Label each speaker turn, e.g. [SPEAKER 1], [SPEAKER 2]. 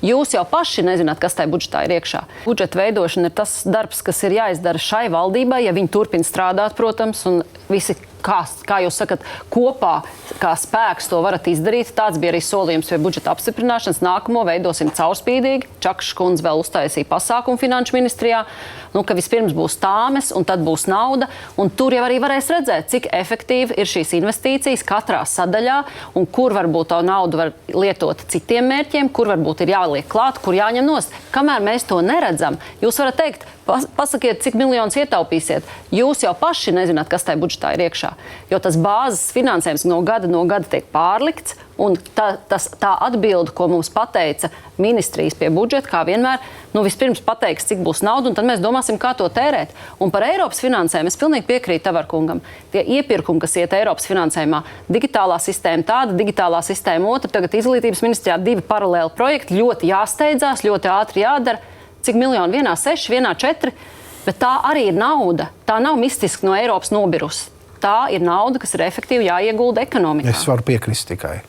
[SPEAKER 1] Jūs jau paši nezināt, kas tajā budžetā ir iekšā. Budžeta veidošana ir tas darbs, kas ir jāizdara šai valdībai, ja viņi turpina strādāt, protams, un visi, kā jūs sakat, kopā kā spēks to varat izdarīt. Tāds bija arī solījums pie budžeta apstiprināšanas. Nākamo veidosim caurspīdīgi. Čakša kundze vēl uztaisīja pasākumu finanšu ministrijā, ka vispirms būs tāmes un tad būs nauda. Un tur jau arī varēs redzēt, cik efektīvi ir šīs investīcijas katrā sadaļā un kur varbūt to naudu var lietot citiem mērķiem, kur varbūt ir jāliek klāt, kur jāņem nost. Kamēr mēs to neredzam, jūs varat teikt, pasakiet, cik miljonus ietaupīsiet. Jūs jau paši nezināt, kas tajā budžetā ir iekšā. Jo tas bāzes finansējums no gada tiek pārlikts, un tā atbilde, ko mums pateica ministrijas pie budžeta, kā vienmēr, vispirms pateiks, cik būs nauda, un tad mēs domāsim, kā to tērēt. Un par Eiropas finansējumu es pilnīgi piekrītu Tavarkungam. Tie iepirkumi, kas iet Eiropas finansējumā, digitālā sistēma tāda, digitālā sistēma otra, tagad izglītības ministrijā 2 paralēli projekti, ļoti jāsteidzās, ļoti ātri jādara. Cik miljoni? Vienā 6, vienā 4, bet tā arī ir nauda. Tā nav mistiski no Eiropas nobirus. Tā ir nauda, kas ir efektīvi jāiegulda ekonomikā.
[SPEAKER 2] Es varu piekrist tikai.